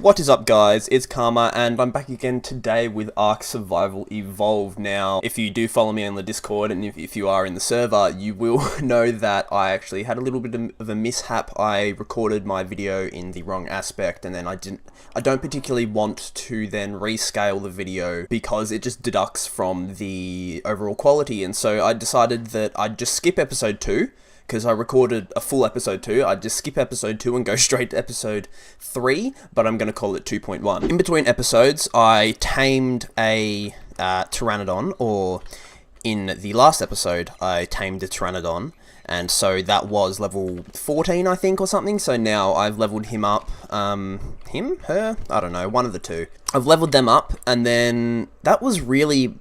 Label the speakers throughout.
Speaker 1: What is up, guys? It's Karma, and I'm back again today with ARK Survival Evolved. Now, if you do follow me on the Discord, and if you are in the server, you will know that I actually had a little bit of a mishap. I recorded my video in the wrong aspect, and then I don't particularly want to then rescale the video because it just deducts from the overall quality, and so I decided that I'd just skip episode 2, because I recorded a full episode 2, I'd just skip episode 2 and go straight to episode 3, but I'm going to call it 2.1. In between episodes, I tamed a Pteranodon, or in the last episode, I tamed a Pteranodon, and so that was level 14, I think, or something, so now I've leveled him up, him? Her? I don't know, one of the two. I've leveled them up, and then that was really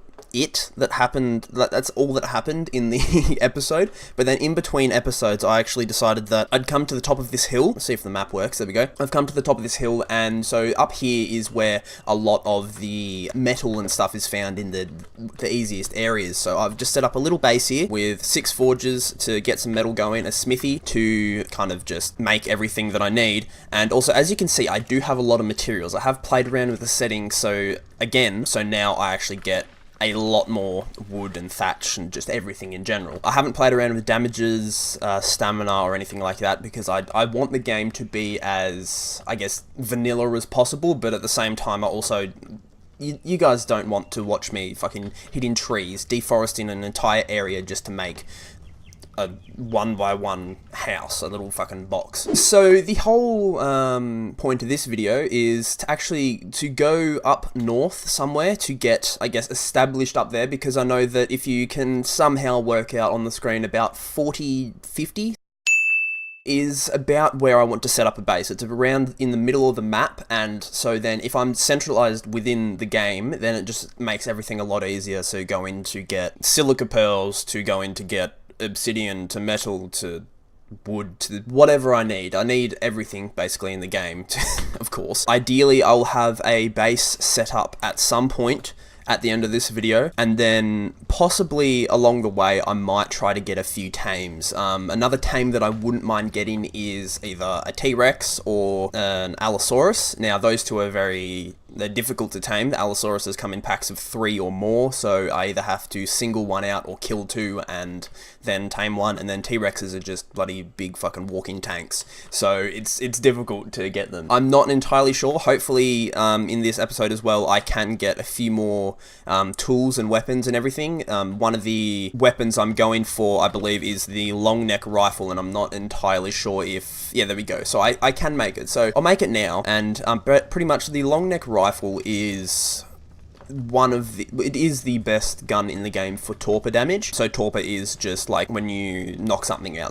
Speaker 1: that happened. That's all that happened in the episode. But then in between episodes, I actually decided that I'd come to the top of this hill. Let's see if the map works. There we go. I've come to the top of this hill, and so up here is where a lot of the metal and stuff is found in the easiest areas. So I've just set up a little base here with 6 forges to get some metal going, a smithy to kind of just make everything that I need, and also, as you can see, I do have a lot of materials. I have played around with the settings, so now I actually get a lot more wood and thatch and just everything in general. I haven't played around with damages, stamina or anything like that because I want the game to be as, I guess, vanilla as possible, but at the same time I also... You guys don't want to watch me fucking hitting trees, deforesting an entire area just to make a 1x1 house, a little fucking box. So the whole point of this video is to go up north somewhere to get, I guess, established up there, because I know that if you can somehow work out on the screen about 50 is about where I want to set up a base. It's around in the middle of the map, and so then if I'm centralized within the game, then it just makes everything a lot easier. So go in to get silica pearls, to go in to get obsidian, to metal, to wood, to whatever I need. I need everything basically in the game, of course. Ideally, I'll have a base set up at some point at the end of this video, and then possibly along the way I might try to get a few tames. Another tame that I wouldn't mind getting is either a T-Rex or an Allosaurus. Now those two are they're difficult to tame. The Allosauruses come in packs of 3 or more, so I either have to single one out or kill 2 and then tame one, and then T-Rexes are just bloody big fucking walking tanks, so it's difficult to get them. I'm not entirely sure. Hopefully in this episode as well I can get a few more tools and weapons and everything. One of the weapons I'm going for, I believe, is the long neck rifle, and I'm not entirely sure if... Yeah, there we go. So I can make it. So I'll make it now, and pretty much the long neck rifle is it is the best gun in the game for torpor damage. So torpor is just like when you knock something out.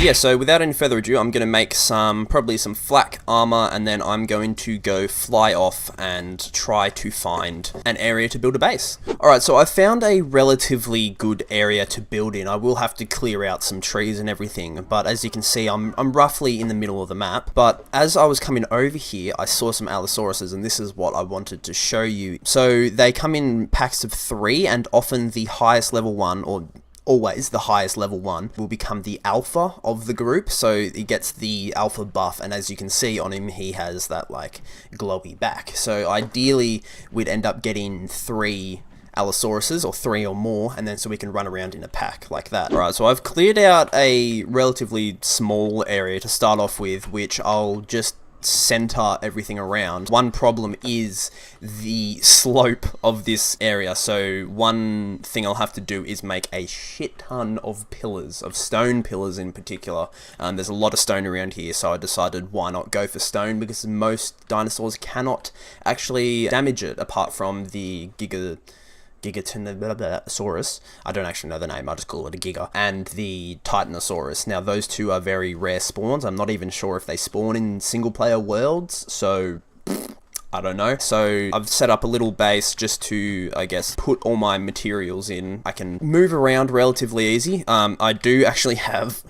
Speaker 1: Yeah, so without any further ado, I'm going to make probably some flak armor, and then I'm going to go fly off and try to find an area to build a base. Alright, so I found a relatively good area to build in. I will have to clear out some trees and everything, but as you can see, I'm roughly in the middle of the map. But as I was coming over here, I saw some Allosauruses, and this is what I wanted to show you. So they come in packs of 3, and often the highest level one, or always the highest level one, will become the alpha of the group, so he gets the alpha buff, and as you can see on him, he has that like glowy back. So ideally we'd end up getting 3 Allosauruses, or 3 or more, and then so we can run around in a pack like that. Alright, so I've cleared out a relatively small area to start off with, which I'll just center everything around. One problem is the slope of this area, so one thing I'll have to do is make a shit ton of pillars, of stone pillars in particular. There's a lot of stone around here, so I decided why not go for stone, because most dinosaurs cannot actually damage it apart from the Giganotosaurus. I don't actually know the name, I just call it a Giga. And the Titanosaurus. Now those two are very rare spawns. I'm not even sure if they spawn in single player worlds, so I don't know. So I've set up a little base just to, I guess, put all my materials in. I can move around relatively easy. I do actually have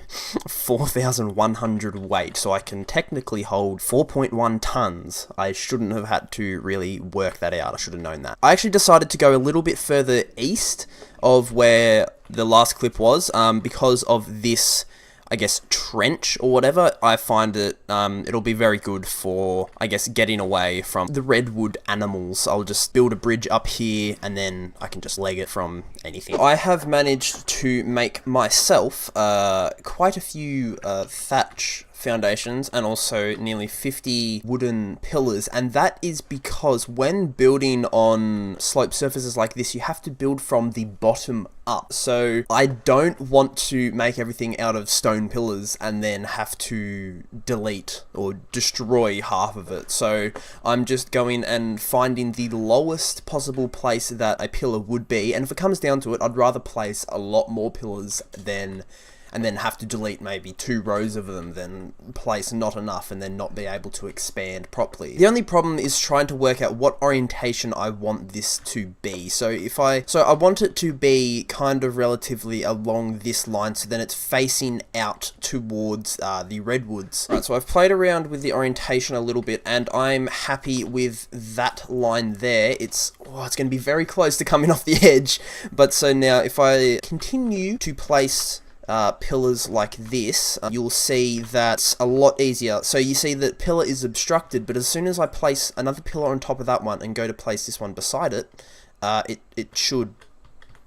Speaker 1: 4,100 weight, so I can technically hold 4.1 tons. I shouldn't have had to really work that out. I should have known that. I actually decided to go a little bit further east of where the last clip was, because of this, I guess, trench or whatever. I find it, it'll be very good for, I guess, getting away from the redwood animals. I'll just build a bridge up here and then I can just leg it from anything. I have managed to make myself quite a few thatch foundations and also nearly 50 wooden pillars, and that is because when building on slope surfaces like this, you have to build from the bottom up. So I don't want to make everything out of stone pillars and then have to delete or destroy half of it. So I'm just going and finding the lowest possible place that a pillar would be, and if it comes down to it, I'd rather place a lot more pillars than and then have to delete maybe 2 rows of them, then place not enough and then not be able to expand properly. The only problem is trying to work out what orientation I want this to be. So I want it to be kind of relatively along this line, so then it's facing out towards the redwoods. Right, so I've played around with the orientation a little bit and I'm happy with that line there. It's going to be very close to coming off the edge, but so now if I continue to place pillars like this, you'll see that's a lot easier. So you see that pillar is obstructed, but as soon as I place another pillar on top of that one and go to place this one beside it, it should...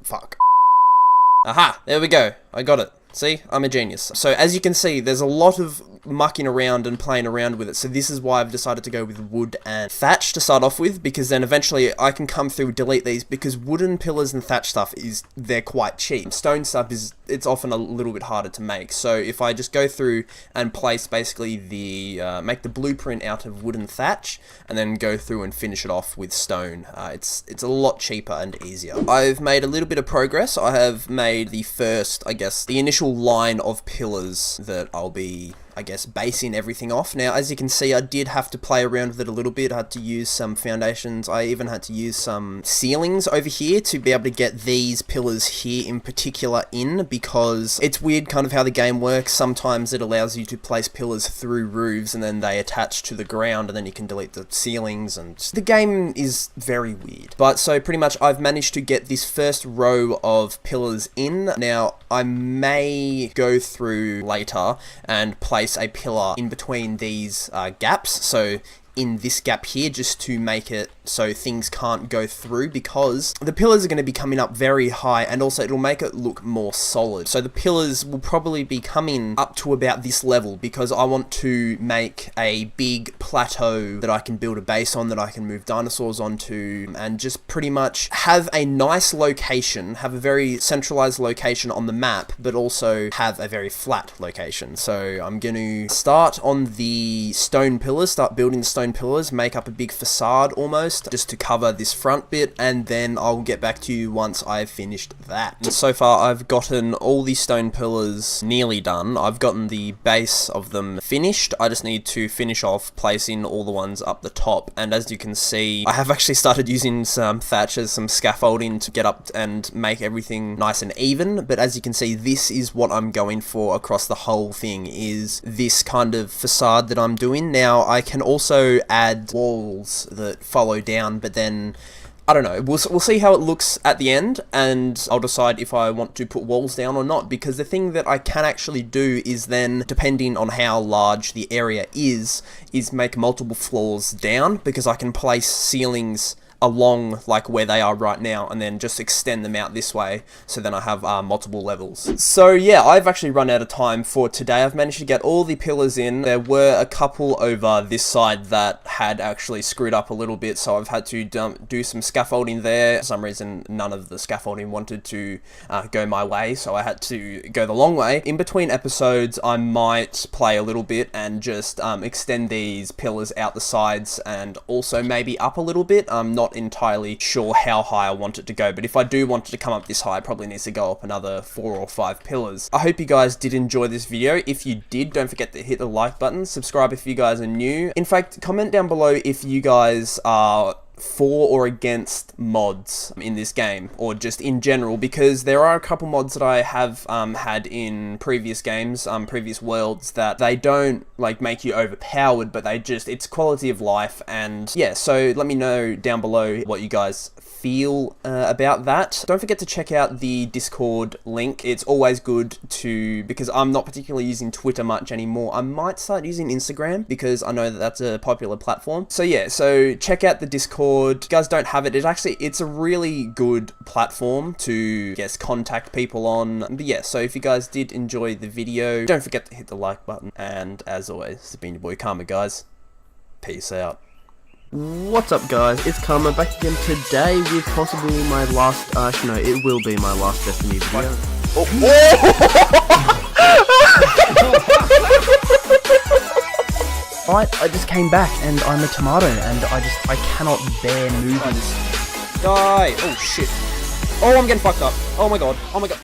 Speaker 1: Fuck. Aha! There we go. I got it. See? I'm a genius. So as you can see, there's a lot of mucking around and playing around with it. So this is why I've decided to go with wood and thatch to start off with, because then eventually I can come through, delete these, because wooden pillars and thatch stuff they're quite cheap. Stone stuff it's often a little bit harder to make. So if I just go through and place basically make the blueprint out of wooden thatch and then go through and finish it off with stone, it's a lot cheaper and easier. I've made a little bit of progress. I have made the first, I guess, the initial line of pillars that I'll be, I guess, basing everything off. Now, as you can see, I did have to play around with it a little bit. I had to use some foundations. I even had to use some ceilings over here to be able to get these pillars here in particular in, because it's weird kind of how the game works. Sometimes it allows you to place pillars through roofs and then they attach to the ground and then you can delete the ceilings, and the game is very weird. But so pretty much I've managed to get this first row of pillars in. Now, I may go through later and place a pillar in between these gaps, so in this gap here, just to make it so things can't go through, because the pillars are going to be coming up very high and also it'll make it look more solid. So the pillars will probably be coming up to about this level, because I want to make a big plateau that I can build a base on, that I can move dinosaurs onto, and just pretty much have a nice location, have a very centralized location on the map, but also have a very flat location. So I'm going to start on the stone pillars, start building the stone pillars, make up a big facade almost, just to cover this front bit, and then I'll get back to you once I've finished that. So far I've gotten all these stone pillars nearly done. I've gotten the base of them finished. I just need to finish off placing all the ones up the top, and as you can see, I have actually started using some thatches, some scaffolding to get up and make everything nice and even, but as you can see, this is what I'm going for across the whole thing, is this kind of facade that I'm doing. Now, I can also add walls that follow down, but then I don't know, we'll see how it looks at the end, and I'll decide if I want to put walls down or not, because the thing that I can actually do is then, depending on how large the area is make multiple floors down, because I can place ceilings along like where they are right now and then just extend them out this way, so then I have multiple levels. So yeah, I've actually run out of time for today. I've managed to get all the pillars in. There were a couple over this side that had actually screwed up a little bit, so I've had to do some scaffolding there. For some reason, none of the scaffolding wanted to go my way, so I had to go the long way. In between episodes, I might play a little bit and just extend these pillars out the sides and also maybe up a little bit. I'm not not entirely sure how high I want it to go, but if I do want it to come up this high, it probably needs to go up another 4 or 5 pillars. I hope you guys did enjoy this video. If you did, don't forget to hit the like button, subscribe if you guys are new. In fact, comment down below if you guys are for or against mods in this game, or just in general, because there are a couple mods that I have had in previous games, previous worlds, that they don't like make you overpowered, but they just, it's quality of life. And yeah, so let me know down below what you guys feel about that. Don't forget to check out the Discord link. It's always good to, because I'm not particularly using Twitter much anymore. I might start using Instagram because I know that that's a popular platform. So yeah, so check out the Discord. If you guys don't have it, it's a really good platform to, guess, contact people on. But yeah, so if you guys did enjoy the video, don't forget to hit the like button. And as always, it's been your boy Karma, guys. Peace out.
Speaker 2: What's up, guys? It's Karma back again today with possibly my last, no, it will be my last Destiny video. I just came back and I'm a tomato and I cannot bear moving.
Speaker 1: Die! Oh shit. Oh, I'm getting fucked up. Oh my god. Oh my god.